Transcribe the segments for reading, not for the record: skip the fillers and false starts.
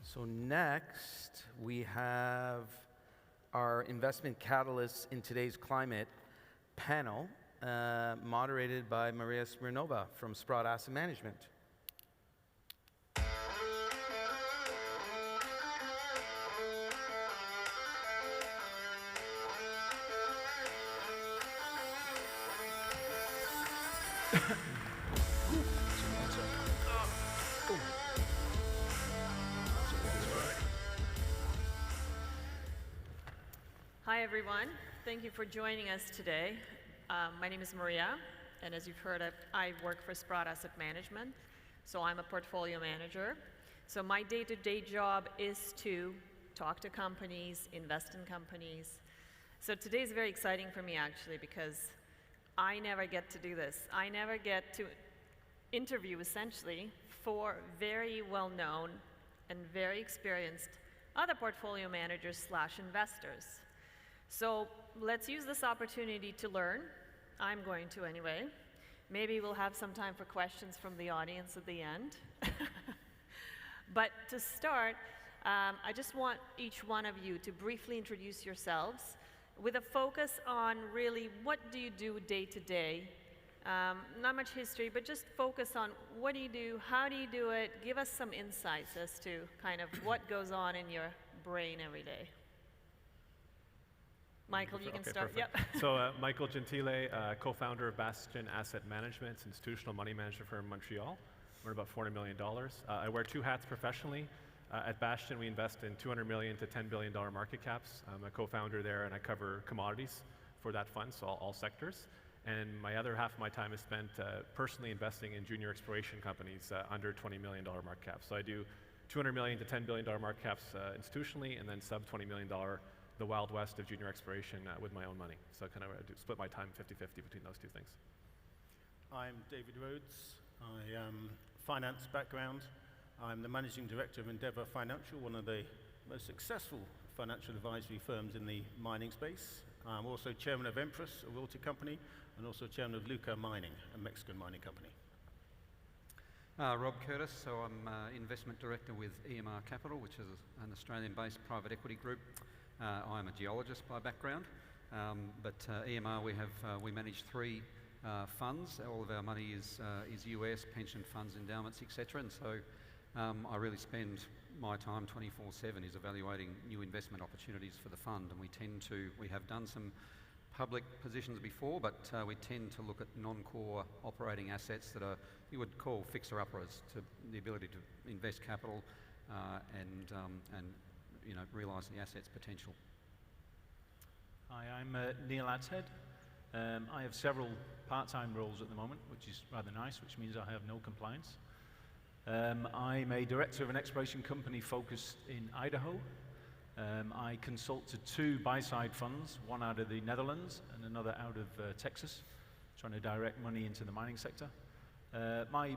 So next, we have our investment catalysts in today's climate panel, moderated by Maria Smirnova from Sprott Asset Management. Hi, everyone. Thank you for joining us today. My name is Maria, and as you've heard, I work for Sprott Asset Management, so I'm a portfolio manager. So my day-to-day job is to talk to companies, invest in companies. So today is very exciting for me, actually, because I never get to do this. I never get to interview, essentially, for very well-known and very experienced other portfolio managers / investors. So let's use this opportunity to learn. I'm going to anyway. Maybe we'll have some time for questions from the audience at the end. But to start, I just want each one of you to briefly introduce yourselves with a focus on really what do you do day to day. Not much history, but just focus on what do you do, how do you do it, give us some insights as to kind of what goes on in your brain every day. Michael, you can start. Perfect. Yep. So Michael Gentile, co-founder of Bastion Asset Management, institutional money manager firm in Montreal. We're about $400 million. I wear two hats professionally. At Bastion, we invest in $200 million to $10 billion market caps. I'm a co-founder there, and I cover commodities for that fund, so all sectors. And my other half of my time is spent personally investing in junior exploration companies under $20 million market caps. So I do $200 million to $10 billion market caps institutionally, and then sub $20 million the Wild West of junior exploration with my own money. So I kind of split my time 50-50 between those two things. I'm David Rhodes. I am finance background. I'm the managing director of Endeavour Financial, one of the most successful financial advisory firms in the mining space. I'm also chairman of Empress, a royalty company, and also chairman of Luca Mining, a Mexican mining company. Rob Curtis, so I'm investment director with EMR Capital, which is an Australian-based private equity group. I'm a geologist by background, but EMR, we manage three funds. All of our money is US, pension funds, endowments, etc. And so I really spend my time 24/7 is evaluating new investment opportunities for the fund. And we have done some public positions before, but we tend to look at non-core operating assets that you would call fixer-uppers, to the ability to invest capital and realise the asset's potential. Hi, I'm Neil Adshead. I have several part-time roles at the moment, which is rather nice, which means I have no compliance. I'm a director of an exploration company focused in Idaho. I consult to two buy-side funds, one out of the Netherlands and another out of Texas, trying to direct money into the mining sector. My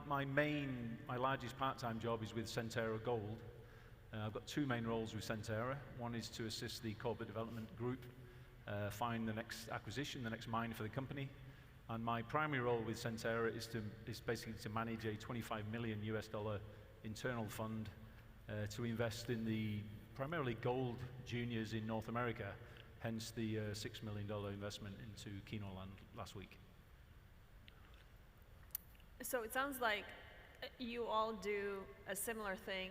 largest part-time job is with Centerra Gold. I've got two main roles with Centerra. One is to assist the corporate development group find the next acquisition, the next mine for the company. And my primary role with Centerra is basically to manage a $25 million US internal fund to invest in the primarily gold juniors in North America, hence the $6 million investment into Keno Land last week. So it sounds like you all do a similar thing.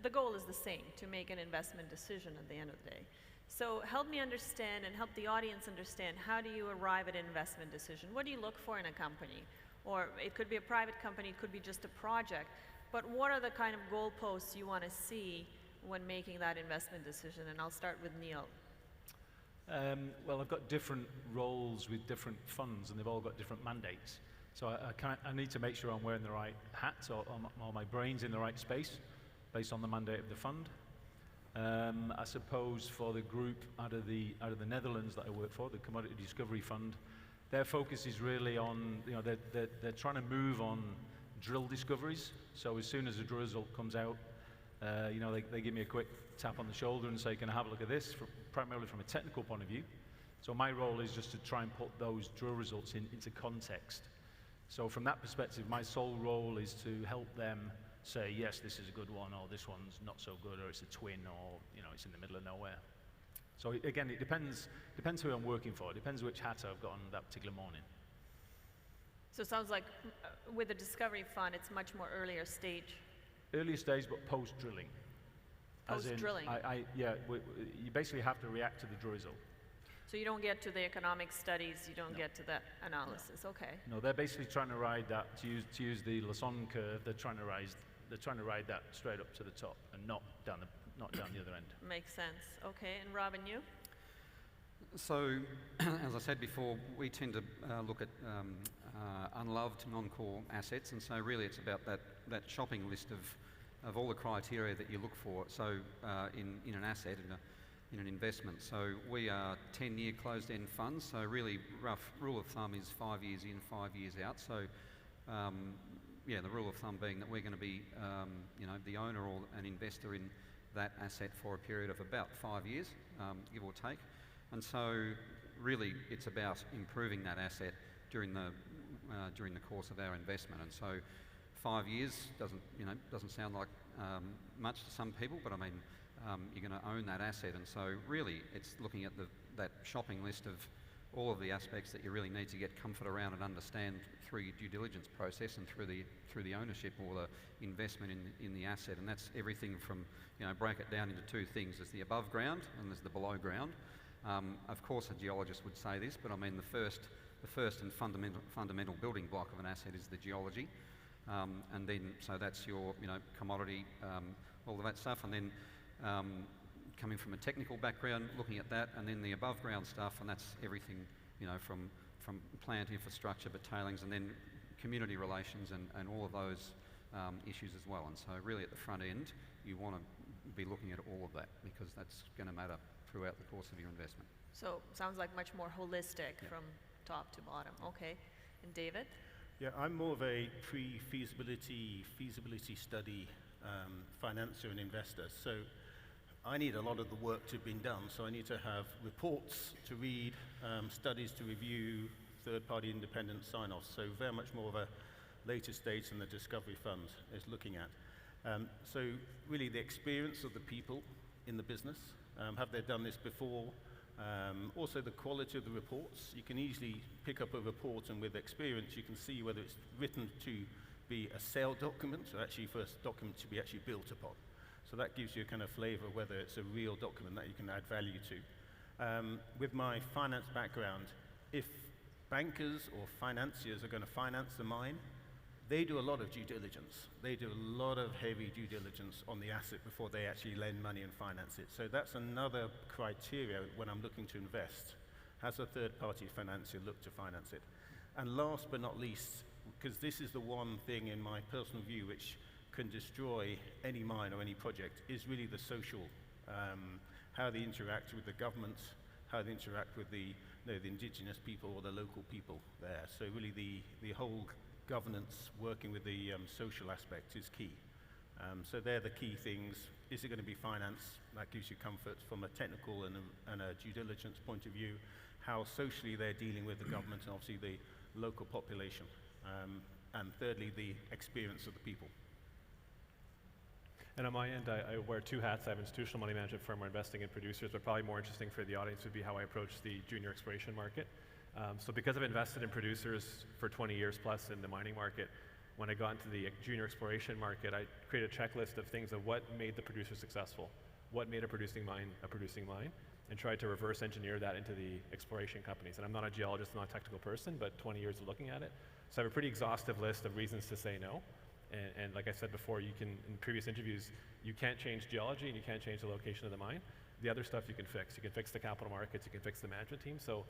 The goal is the same, to make an investment decision at the end of the day. So help me understand and help the audience understand, how do you arrive at an investment decision? What do you look for in a company? Or it could be a private company, it could be just a project. But what are the kind of goalposts you want to see when making that investment decision? And I'll start with Neil. Well, I've got different roles with different funds, and they've all got different mandates. So I need to make sure I'm wearing the right hat, or my brain's in the right space, based on the mandate of the fund. I suppose for the group out of the Netherlands that I work for, the Commodity Discovery Fund, their focus is really on, they're trying to move on drill discoveries. So as soon as a drill result comes out, they give me a quick tap on the shoulder and say, can I have a look at this, primarily from a technical point of view. So my role is just to try and put those drill results into context. So from that perspective, my sole role is to help them say, yes, this is a good one, or this one's not so good, or it's a twin, or it's in the middle of nowhere. So again, it depends who I'm working for. It depends which hat I've got on that particular morning. So it sounds like with the discovery fund, it's much more earlier stage. Earlier stage, but post-drilling. Post-drilling? You basically have to react to the drill result. So you don't get to the economic studies, you don't get to that analysis. Okay. No, they're basically trying to ride that, to use the Lassonde curve, they're trying to ride that straight up to the top and not down the other end. Makes sense. Okay, and Robin, you? So, as I said before, we tend to look at unloved non-core assets, and so really it's about that shopping list of all the criteria that you look for. So in an asset, in an investment. So we are 10-year closed-end funds, so really rough rule of thumb is 5 years in, 5 years out. So the rule of thumb being that we're going to be the owner or an investor in that asset for a period of about 5 years, give or take. And so really it's about improving that asset during the course of our investment. And so 5 years doesn't sound like much to some people, but I mean, you're going to own that asset, and so really it's looking at that shopping list of all of the aspects that you really need to get comfort around and understand through your due diligence process and through the ownership or the investment in the asset. And that's everything from, break it down into two things. There's the above ground and there's the below ground. Of course a geologist would say this, but I mean the first and fundamental building block of an asset is the geology. And then, so that's your, commodity, all of that stuff, and then coming from a technical background, looking at that, and then the above ground stuff, and that's everything, from plant infrastructure, but tailings, and then community relations and all of those issues as well. And so really at the front end, you want to be looking at all of that, because that's going to matter throughout the course of your investment. So sounds like much more holistic from top to bottom. Okay. And David? Yeah, I'm more of a feasibility study financier and investor. So I need a lot of the work to have been done. So I need to have reports to read, studies to review, third-party independent sign-offs. So very much more of a later stage than the Discovery Fund is looking at. So really the experience of the people in the business. Have they done this before? Also the quality of the reports. You can easily pick up a report, and with experience you can see whether it's written to be a sale document or actually for a document to be actually built upon. So that gives you a kind of flavor of whether it's a real document that you can add value to. With my finance background, if bankers or financiers are going to finance the mine, they do a lot of due diligence. They do a lot of heavy due diligence on the asset before they actually lend money and finance it. So that's another criteria when I'm looking to invest. Has a third-party financier looked to finance it? And last but not least, because this is the one thing in my personal view which can destroy any mine or any project, is really the social, how they interact with the government, how they interact with the indigenous people or the local people there. So really the whole governance working with the social aspect is key. So they're the key things. Is it going to be finance? That gives you comfort from a technical and a due diligence point of view. How socially they're dealing with the government and obviously the local population. And thirdly, the experience of the people. And on my end, I wear two hats. I have an institutional money management firm. We're investing in producers, but probably more interesting for the audience would be how I approach the junior exploration market. So because I've invested in producers for 20 years plus in the mining market, when I got into the junior exploration market, I created a checklist of things of what made the producer successful, what made a producing mine, and tried to reverse engineer that into the exploration companies. And I'm not a geologist, I'm not a technical person, but 20 years of looking at it. So I have a pretty exhaustive list of reasons to say no. And like I said before, you can, in previous interviews, you can't change geology and you can't change the location of the mine. The other stuff you can fix. You can fix the capital markets, you can fix the management team. So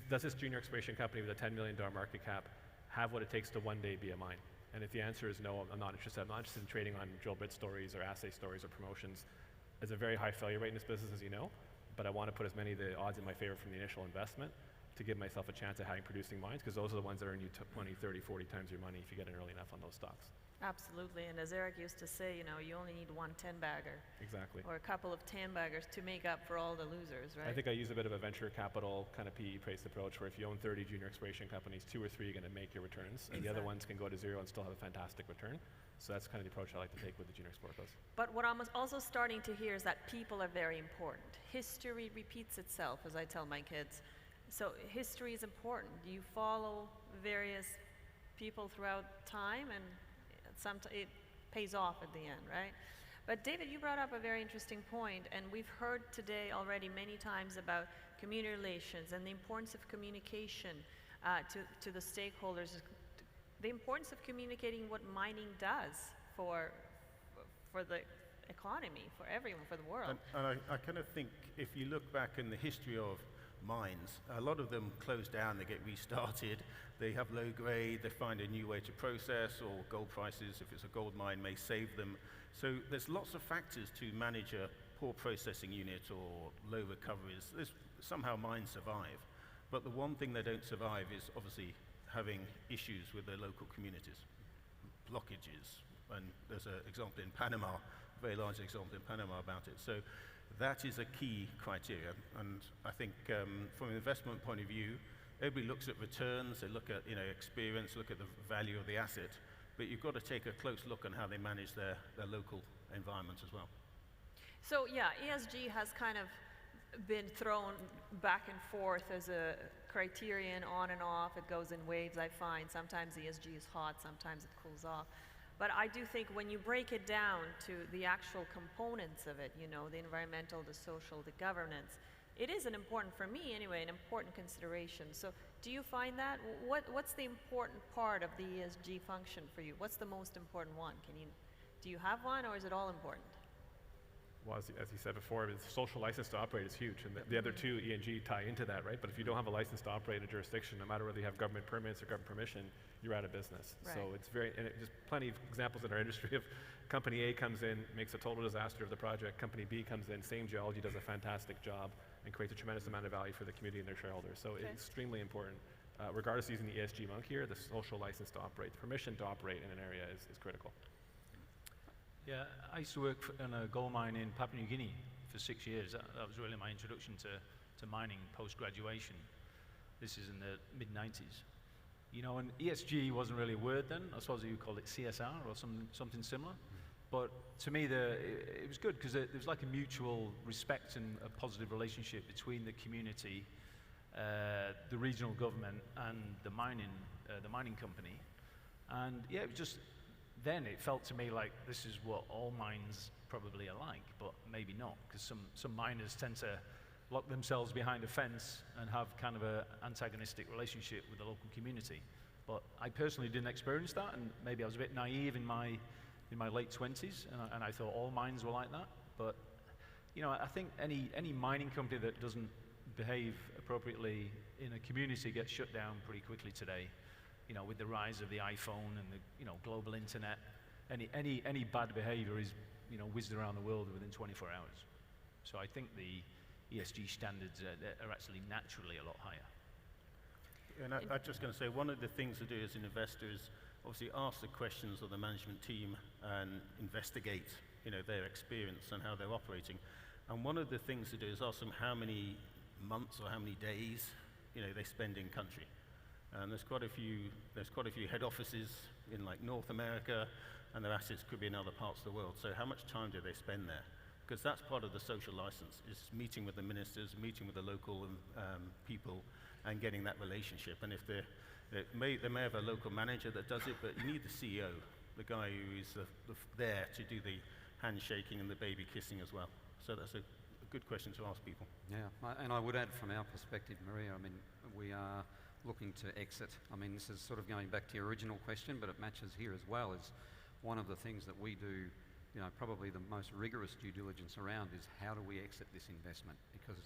does this junior exploration company with a $10 million market cap have what it takes to one day be a mine? And if the answer is no, I'm not interested. I'm not interested in trading on drill bit stories or assay stories or promotions. There's a very high failure rate in this business, as you know, but I want to put as many of the odds in my favor from the initial investment to give myself a chance at having producing mines, because those are the ones that earn you 20, 30, 40 times your money if you get in early enough on those stocks. Absolutely, and as Eric used to say, you know, you only need one 10-bagger. Exactly. Or a couple of 10-baggers to make up for all the losers, right? I think I use a bit of a venture capital kind of PE-based approach, where if you own 30 junior exploration companies, 2 or 3 are going to make your returns, and the other ones can go to zero and still have a fantastic return. So that's kind of the approach I like to take with the junior explorer. But what I'm also starting to hear is that people are very important. History repeats itself, as I tell my kids. So history is important. You follow various people throughout time, and it pays off at the end, right? But David, you brought up a very interesting point, and we've heard today already many times about community relations and the importance of communication to the stakeholders, the importance of communicating what mining does for the economy, for everyone, for the world. And I kind of think if you look back in the history of mines, a lot of them close down, they get restarted, they have low grade, they find a new way to process, or gold prices, if it's a gold mine, may save them. So there's lots of factors to manage a poor processing unit or low recoveries. Somehow mines survive, but the one thing they don't survive is obviously having issues with their local communities, blockages, and there's an example in Panama, a very large example in Panama about it. So that is a key criteria, and I think from an investment point of view, everybody looks at returns, they look at experience, look at the value of the asset, but you've got to take a close look on how they manage their local environment as well. So yeah, ESG has kind of been thrown back and forth as a criterion, on and off. It goes in waves, I find. Sometimes ESG is hot, sometimes it cools off. But I do think when you break it down to the actual components of it, the environmental, the social, the governance, it is for me anyway, an important consideration. So do you find that? What's the important part of the ESG function for you? What's the most important one? Do you have one, or is it all important? Well, as you said before, the social license to operate is huge, and the other two, E and G, tie into that, right? But if you don't have a license to operate a jurisdiction, no matter whether you have government permits or government permission, you're out of business. Right. So it's there's plenty of examples in our industry of company A comes in, makes a total disaster of the project, company B comes in, same geology, does a fantastic job, and creates a tremendous amount of value for the community and their shareholders. So it's extremely important. Regardless of using the ESG monk here, the social license to operate, the permission to operate in an area is critical. Yeah, I used to work in a gold mine in Papua New Guinea for 6 years. That was really my introduction to mining post-graduation. This is in the mid-90s. And ESG wasn't really a word then. I suppose you call it CSR or something similar. But to me, it was good because there was like a mutual respect and a positive relationship between the community, the regional government, and the mining company. And yeah, it was just, then it felt to me like this is what all mines probably are like, but maybe not, because some miners tend to lock themselves behind a fence and have kind of an antagonistic relationship with the local community. But I personally didn't experience that, and maybe I was a bit naive in my late 20s, and I thought all mines were like that. But I think any mining company that doesn't behave appropriately in a community gets shut down pretty quickly today. With the rise of the iPhone and the global internet, any bad behavior is whizzed around the world within 24 hours. So I think the ESG standards are actually naturally a lot higher. And I'm just going to say, one of the things to do as an investor is obviously ask the questions of the management team and investigate their experience and how they're operating. And one of the things to do is ask them how many months or how many days they spend in country. And there's quite a few head offices in like North America, and their assets could be in other parts of the world. So how much time do they spend there? Because that's part of the social license, is meeting with the ministers, meeting with the local people, and getting that relationship. And if they may have a local manager that does it, but you need the CEO, the guy who is there to do the handshaking and the baby kissing as well. So that's a good question to ask people. Yeah, and I would add from our perspective, Maria, we are looking to exit. This is sort of going back to your original question, but it matches here as well. Is one of the things that we do, probably the most rigorous due diligence around is how do we exit this investment? Because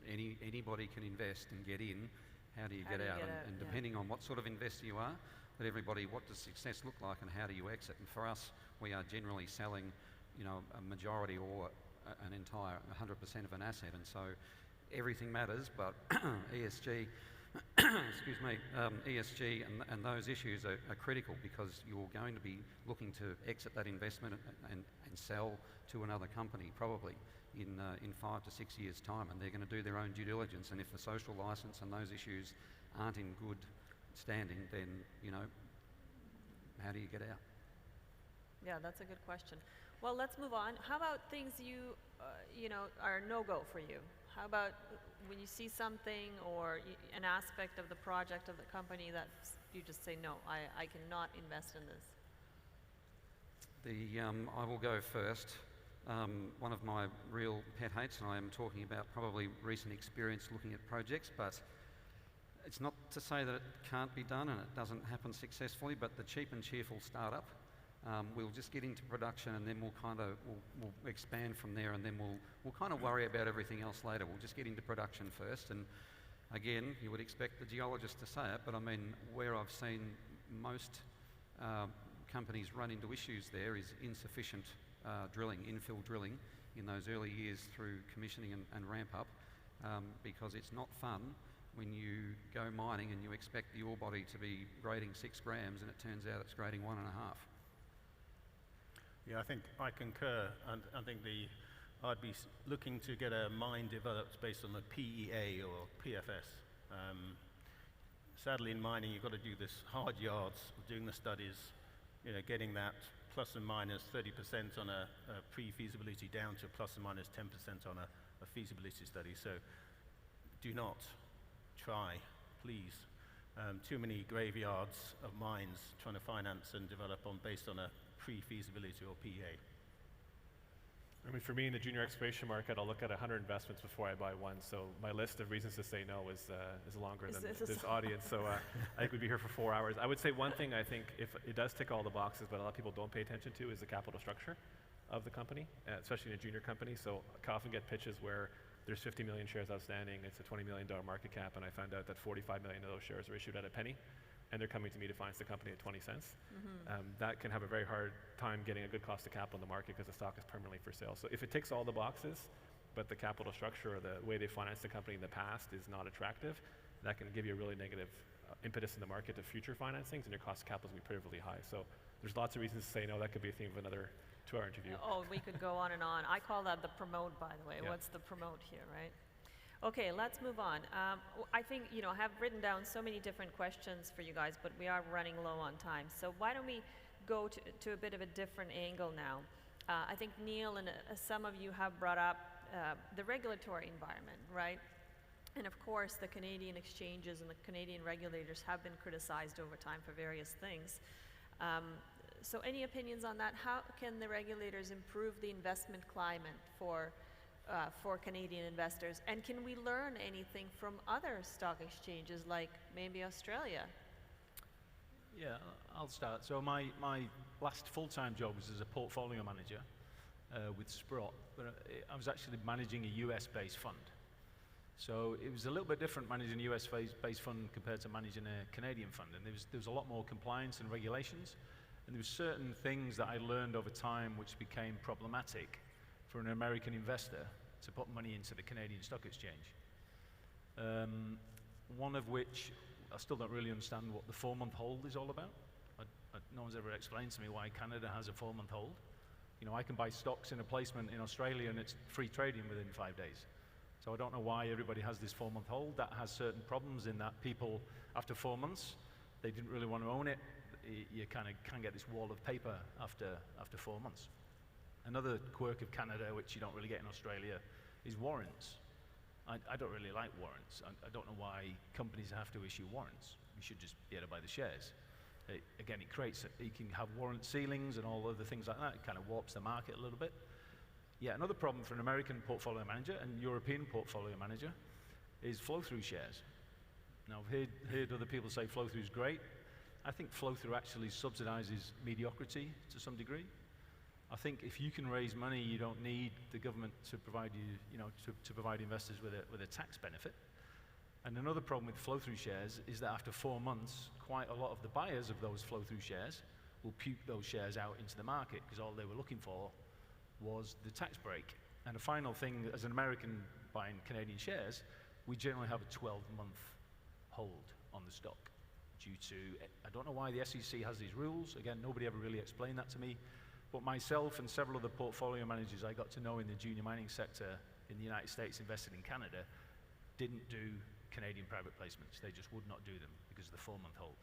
anybody can invest and get in. How do you get out? And depending on what sort of investor you are, but everybody, what does success look like, and how do you exit? And for us, we are generally selling, a majority or an entire 100% of an asset, and so everything matters. But ESG, excuse me, ESG and those issues are critical, because you're going to be looking to exit that investment and sell to another company probably in 5 to 6 years' time, and they're going to do their own due diligence. And if the social license and those issues aren't in good standing, then, you know, how do you get out? Yeah, that's a good question. Well, let's move on. How about things you know, are a no-go for you? How about when you see something or an aspect of the project of the company that you just say, no, I cannot invest in this? I will go first. One of my real pet hates, and I am talking about probably recent experience looking at projects, but it's not to say that it can't be done and it doesn't happen successfully, but the cheap and cheerful startup, we'll just get into production and then we'll we'll expand from there, and then we'll kind of worry about everything else later. We'll just get into production first. And again, you would expect the geologist to say it, but I mean, where I've seen most companies run into issues there is insufficient drilling, infill drilling in those early years through commissioning and ramp up, because it's not fun when you go mining and you expect the ore body to be grading 6 grams and it turns out it's grading 1.5. Yeah, I think I concur, and I think I'd be looking to get a mine developed based on a PEA or PFS. Sadly, in mining, you've got to do this hard yards of doing the studies, you know, getting that plus and minus 30% on a pre-feasibility down to plus and minus 10% on a feasibility study. So do not try, please. Too many graveyards of mines trying to finance and develop based on a pre-feasibility or PEA. I mean, for me in the junior exploration market, I'll look at 100 investments before I buy one. So my list of reasons to say no is longer than this audience. So I think we'd be here for 4 hours. I would say one thing, I think if it does tick all the boxes, but a lot of people don't pay attention to, is the capital structure of the company, especially in a junior company. So I often get pitches where there's 50 million shares outstanding, it's a $20 million market cap, and I found out that 45 million of those shares are issued at a penny, and they're coming to me to finance the company at 20 cents. That can have a very hard time getting a good cost of capital in the market because the stock is permanently for sale. So if it ticks all the boxes, but the capital structure or the way they financed the company in the past is not attractive, that can give you a really negative impetus in the market to future financings, and your cost of capital is going to be pretty really high. So there's lots of reasons to say no. That could be a theme of another 2-hour interview. Oh, we could go on and on. I call that the promote, by the way. Yeah. What's the promote here, right? Okay, let's move on. I think, you know, I have written down so many different questions for you guys, but we are running low on time. So why don't we go to a bit of a different angle now? I think Neil and some of you have brought up the regulatory environment, right? And of course, the Canadian exchanges and the Canadian regulators have been criticized over time for various things. So any opinions on that? How can the regulators improve the investment climate for Canadian investors? And can we learn anything from other stock exchanges, like maybe Australia? Yeah, I'll start. So my last full-time job was as a portfolio manager with Sprott, but I was actually managing a US-based fund. So it was a little bit different managing a US-based fund compared to managing a Canadian fund. And there was a lot more compliance and regulations. And there were certain things that I learned over time which became problematic for an American investor to put money into the Canadian Stock Exchange. One of which, I still don't really understand what the 4-month hold is all about. No one's ever explained to me why Canada has a 4-month hold. You know, I can buy stocks in a placement in Australia and it's free trading within 5 days. So I don't know why everybody has this 4-month hold. That has certain problems in that people, after 4 months, they didn't really want to own it. You kind of can get this wall of paper after 4 months. Another quirk of Canada, which you don't really get in Australia, is warrants. I don't really like warrants. I don't know why companies have to issue warrants. You should just be able to buy the shares. Again, you can have warrant ceilings and all other things like that. It kind of warps the market a little bit. Yeah, another problem for an American portfolio manager and European portfolio manager is flow-through shares. Now, I've heard other people say flow-through is great. I think flow-through actually subsidizes mediocrity to some degree. I think if you can raise money, you don't need the government to provide to provide investors with a tax benefit. And another problem with flow-through shares is that after 4 months, quite a lot of the buyers of those flow-through shares will puke those shares out into the market because all they were looking for was the tax break. And a final thing, as an American buying Canadian shares, we generally have a 12-month hold on the stock due to, I don't know why the SEC has these rules. Again, nobody ever really explained that to me. But myself and several other portfolio managers I got to know in the junior mining sector in the United States invested in Canada didn't do Canadian private placements. They just would not do them because of the 4-month hold.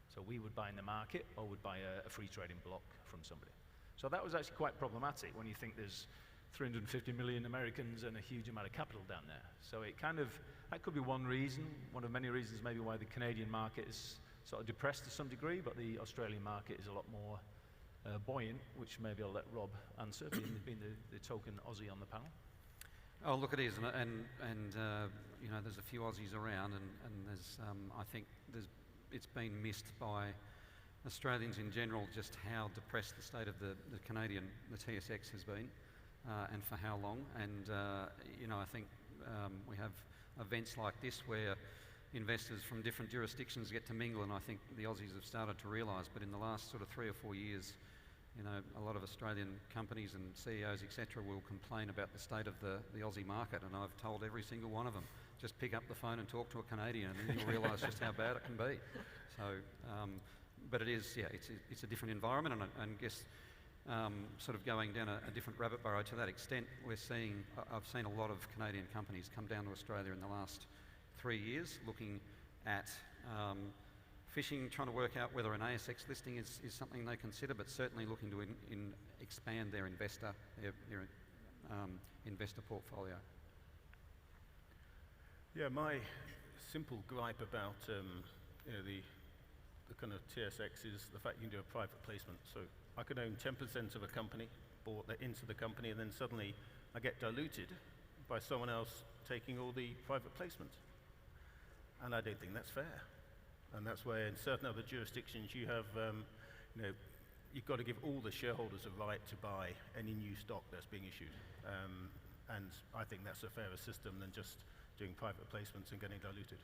So we would buy in the market or would buy a free trading block from somebody. So that was actually quite problematic when you think there's 350 million Americans and a huge amount of capital down there. So it kind of, that could be one reason, one of many reasons maybe why the Canadian market is sort of depressed to some degree, but the Australian market is a lot more buoyant, which maybe I'll let Rob answer, being the token Aussie on the panel. Oh, look, it is, and you know, there's a few Aussies around, and there's, I think it's been missed by Australians in general just how depressed the state of the TSX has been, and for how long. And you know, I think we have events like this where investors from different jurisdictions get to mingle, and I think the Aussies have started to realise. But in the last sort of 3 or 4 years, you know, a lot of Australian companies and CEOs, etc., will complain about the state of the Aussie market, and I've told every single one of them, just pick up the phone and talk to a Canadian, and then you'll realise just how bad it can be. So, but it is, yeah, it's a different environment, and I guess sort of going down a different rabbit burrow to that extent, I've seen a lot of Canadian companies come down to Australia in the last 3 years looking at fishing, trying to work out whether an ASX listing is something they consider, but certainly looking to expand their investor portfolio. Yeah, my simple gripe about you know, the kind of TSX is the fact you can do a private placement. So I could own 10% of a company, bought into the company, and then suddenly I get diluted by someone else taking all the private placement. And I don't think that's fair. And that's where in certain other jurisdictions you have, you know, you've got to give all the shareholders a right to buy any new stock that's being issued. And I think that's a fairer system than just doing private placements and getting diluted.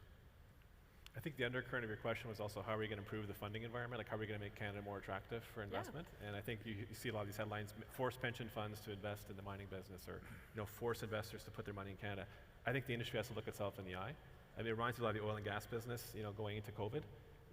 I think the undercurrent of your question was also how are we going to improve the funding environment? Like how are we going to make Canada more attractive for investment? Yeah. And I think you see a lot of these headlines, force pension funds to invest in the mining business, or force investors to put their money in Canada. I think the industry has to look itself in the eye. I mean, it reminds me a lot of the oil and gas business, going into COVID.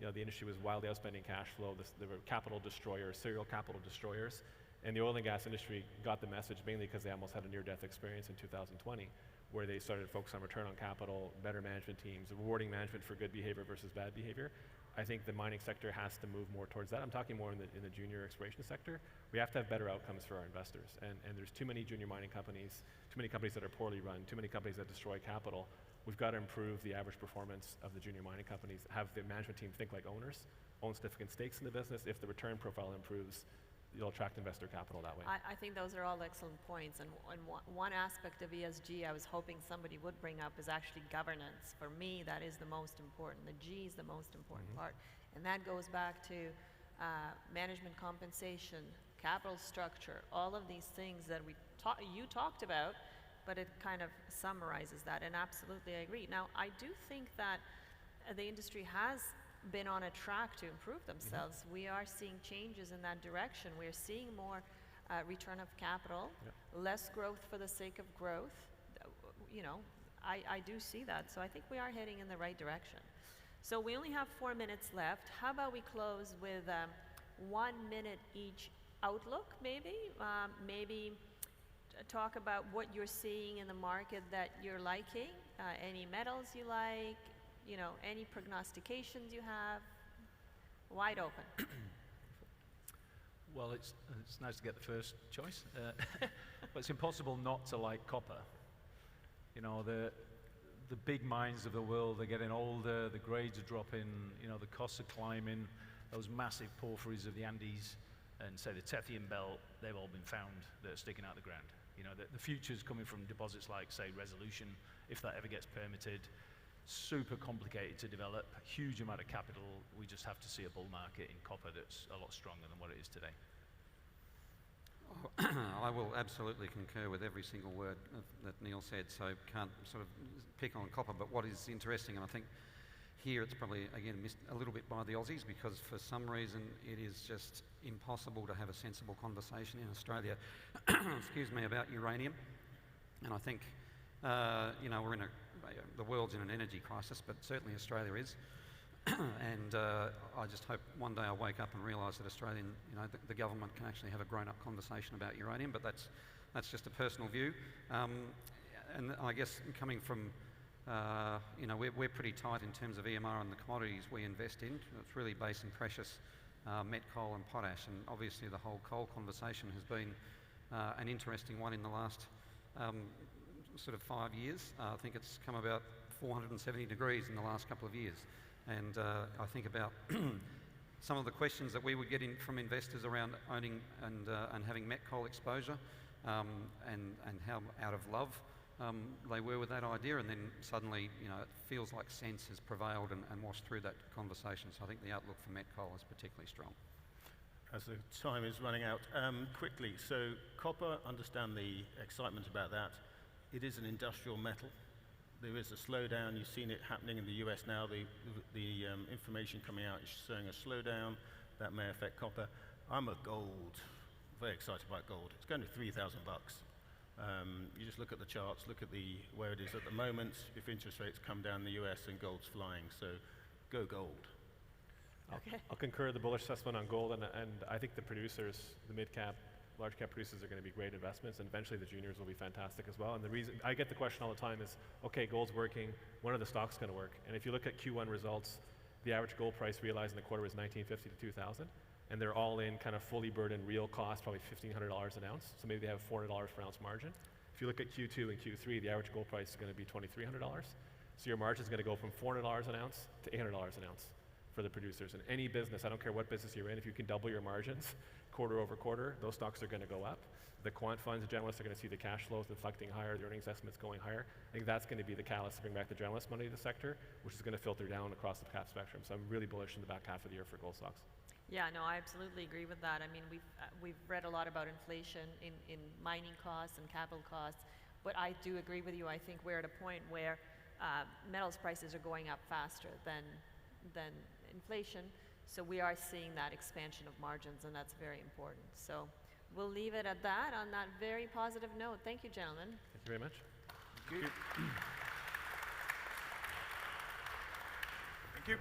The industry was wildly outspending cash flow. There were capital destroyers, serial capital destroyers. And the oil and gas industry got the message mainly because they almost had a near-death experience in 2020, where they started to focus on return on capital, better management teams, rewarding management for good behavior versus bad behavior. I think the mining sector has to move more towards that. I'm talking more in the junior exploration sector. We have to have better outcomes for our investors. And there's too many junior mining companies, too many companies that are poorly run, too many companies that destroy capital. We've got to improve the average performance of the junior mining companies, have the management team think like owners, own significant stakes in the business. If the return profile improves, you'll attract investor capital that way. I think those are all excellent points. And one aspect of ESG I was hoping somebody would bring up is actually governance. For me, that is the most important. The G is the most important part. And that goes back to management compensation, capital structure, all of these things that you talked about, but it kind of summarizes that. And absolutely, I agree. Now, I do think that the industry has been on a track to improve themselves. We are seeing changes in that direction. We're seeing more return of capital, less growth for the sake of growth. I do see that. So I think we are heading in the right direction. So we only have 4 minutes left. How about we close with 1 minute each outlook, maybe? Maybe talk about what you're seeing in the market that you're liking, any metals you like, any prognostications you have. Wide open. Well, it's nice to get the first choice. But it's impossible not to like copper. The big mines of the world are getting older, the grades are dropping, the costs are climbing. Those massive porphyries of the Andes and, say, the Tethyan Belt, they've all been found that are sticking out of the ground. The future's coming from deposits like, say, Resolution, if that ever gets permitted. Super complicated to develop, huge amount of capital. We just have to see a bull market in copper that's a lot stronger than what it is today. I will absolutely concur with every single word that Neil said, so can't sort of pick on copper, but what is interesting, and I think here it's probably, again, missed a little bit by the Aussies, because for some reason it is just impossible to have a sensible conversation in Australia, excuse me, about uranium. And I think, we're in the world's in an energy crisis, but certainly Australia is. And I just hope one day I'll wake up and realise that the government can actually have a grown-up conversation about uranium, but that's just a personal view. And I guess coming from, we're pretty tight in terms of EMR and the commodities we invest in. It's really based in precious met coal and potash, and obviously the whole coal conversation has been an interesting one in the last sort of 5 years. I think it's come about 470 degrees in the last couple of years. And I think about some of the questions that we would get in from investors around owning and having met coal exposure, and how out of love they were with that idea, and then suddenly it feels like sense has prevailed and washed through that conversation. So I think the outlook for met coal is particularly strong. As the time is running out, quickly, so copper, understand the excitement about that. It is an industrial metal. There is a slowdown. You've seen it happening in the US now. The information coming out is showing a slowdown that may affect copper. I'm very excited about gold. It's going to $3,000 bucks. You just look at the charts, look at where it is at the moment. If interest rates come down in the US, and gold's flying, so go gold. Okay. I'll concur the bullish assessment on gold, and I think the producers, the mid-cap, large-cap producers are going to be great investments, and eventually the juniors will be fantastic as well. And the reason I get the question all the time is, okay, gold's working, when are the stocks going to work? And if you look at Q1 results, the average gold price realized in the quarter was $1,950 to $2,000, and they're all in kind of fully burdened real cost, probably $1,500 an ounce. So maybe they have $400 per ounce margin. If you look at Q2 and Q3, the average gold price is going to be $2,300. So your margin is going to go from $400 an ounce to $800 an ounce for the producers. In any business, I don't care what business you're in, if you can double your margins quarter over quarter, those stocks are going to go up. The quant funds and generalists are going to see the cash flows inflecting higher, the earnings estimates going higher. I think that's going to be the catalyst to bring back the generalist money to the sector, which is going to filter down across the cap spectrum. So I'm really bullish in the back half of the year for gold stocks. Yeah, no, I absolutely agree with that. I mean, we've read a lot about inflation in mining costs and capital costs, but I do agree with you. I think we're at a point where metals prices are going up faster than inflation, so we are seeing that expansion of margins, and that's very important. So we'll leave it at that on that very positive note. Thank you, gentlemen. Thank you very much. Thank you. Thank you.